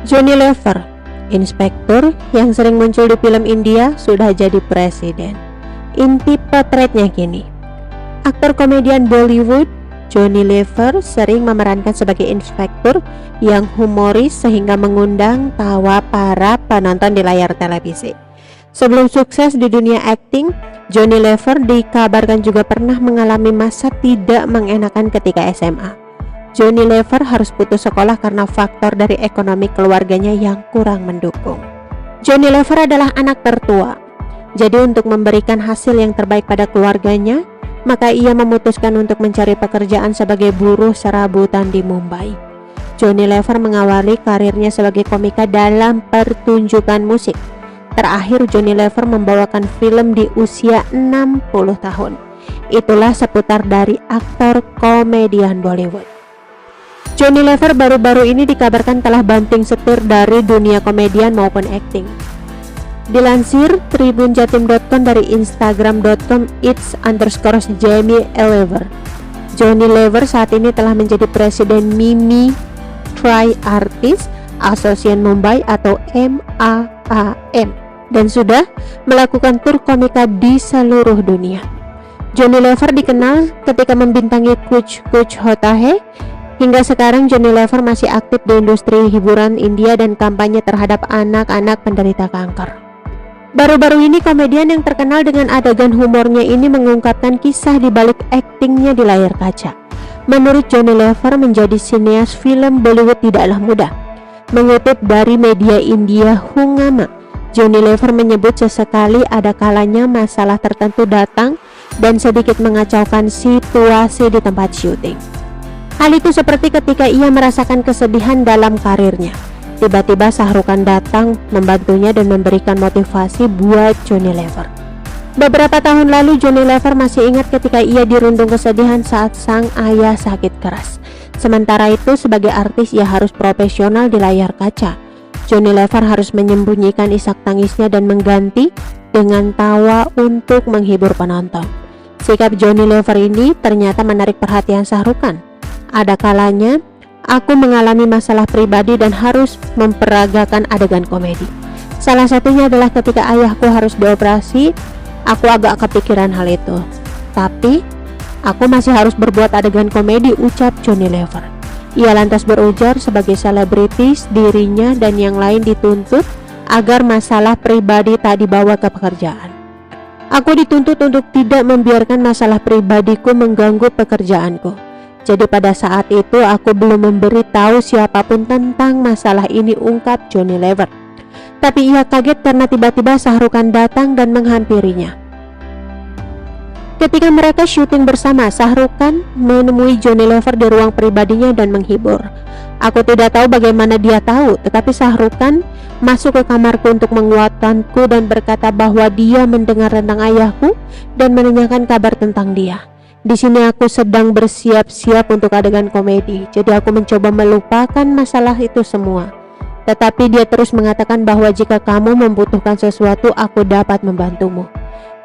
Johnny Lever, inspektur yang sering muncul di film India, sudah jadi presiden. Inti potretnya kini, aktor komedian Bollywood Johnny Lever sering memerankan sebagai inspektur yang humoris sehingga mengundang tawa para penonton di layar televisi. Sebelum sukses di dunia akting, Johnny Lever dikabarkan juga pernah mengalami masa tidak mengenakan ketika SMA. Johnny Lever harus putus sekolah karena faktor dari ekonomi keluarganya yang kurang mendukung. Johnny Lever adalah anak tertua, jadi untuk memberikan hasil yang terbaik pada keluarganya, maka ia memutuskan untuk mencari pekerjaan sebagai buruh serabutan di Mumbai. Johnny Lever mengawali karirnya sebagai komika dalam pertunjukan musik. Terakhir Johnny Lever membawakan film di usia 60 tahun. Itulah seputar dari aktor komedian Bollywood. Johnny Lever baru-baru ini dikabarkan telah banting setir dari dunia komedian maupun akting. Dilansir tribunjatim.com dari instagram.com its_Jamie_Lever. Johnny Lever saat ini telah menjadi presiden Mimi Tri Artist Association Mumbai atau MAAM dan sudah melakukan tur komika di seluruh dunia. Johnny Lever dikenal ketika membintangi Kuch Kuch Hota Hai. Hingga sekarang Johnny Lever masih aktif di industri hiburan India dan kampanye terhadap anak-anak penderita kanker. Baru-baru ini komedian yang terkenal dengan adegan humornya ini mengungkapkan kisah di balik aktingnya di layar kaca. Menurut Johnny Lever, menjadi sineas film Bollywood tidaklah mudah. Mengutip dari media India Hungama, Johnny Lever menyebut sesekali ada kalanya masalah tertentu datang dan sedikit mengacaukan situasi di tempat syuting. Hal itu seperti ketika ia merasakan kesedihan dalam karirnya. Tiba-tiba Shah Rukh Khan datang membantunya dan memberikan motivasi buat Johnny Lever. Beberapa tahun lalu Johnny Lever masih ingat ketika ia dirundung kesedihan saat sang ayah sakit keras. Sementara itu sebagai artis ia harus profesional di layar kaca. Johnny Lever harus menyembunyikan isak tangisnya dan mengganti dengan tawa untuk menghibur penonton. Sikap Johnny Lever ini ternyata menarik perhatian Shah Rukh Khan. Ada kalanya aku mengalami masalah pribadi dan harus memperagakan adegan komedi. Salah satunya adalah ketika ayahku harus dioperasi. Aku agak kepikiran hal itu, tapi aku masih harus berbuat adegan komedi, ucap Johnny Lever. Ia lantas berujar sebagai selebritis dirinya dan yang lain dituntut agar masalah pribadi tak dibawa ke pekerjaan. Aku dituntut untuk tidak membiarkan masalah pribadiku mengganggu pekerjaanku. Jadi pada saat itu aku belum memberitahu siapapun tentang masalah ini, ungkap Johnny Lever. Tapi ia kaget karena tiba-tiba Shah Rukh Khan datang dan menghampirinya. Ketika mereka syuting bersama, Shah Rukh Khan menemui Johnny Lever di ruang pribadinya dan menghibur. Aku tidak tahu bagaimana dia tahu, tetapi Shah Rukh Khan masuk ke kamarku untuk menguatkanku dan berkata bahwa dia mendengar tentang ayahku dan menanyakan kabar tentang dia. Di sini aku sedang bersiap-siap untuk adegan komedi, jadi aku mencoba melupakan masalah itu semua. Tetapi dia terus mengatakan bahwa jika kamu membutuhkan sesuatu, aku dapat membantumu.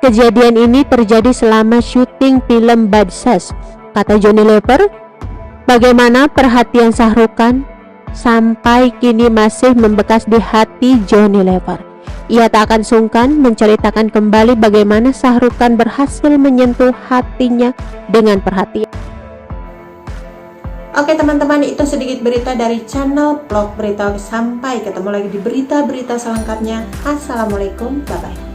Kejadian ini terjadi selama syuting film Badshah, kata Johnny Lever. Bagaimana perhatian Shah Rukh Khan sampai kini masih membekas di hati Johnny Lever. Ia tak akan sungkan menceritakan kembali bagaimana Shah Rukh Khan berhasil menyentuh hatinya dengan perhatian. Oke teman-teman, itu sedikit berita dari channel Vlog Berita. Sampai ketemu lagi di berita-berita selengkapnya. Assalamualaikum, bye-bye.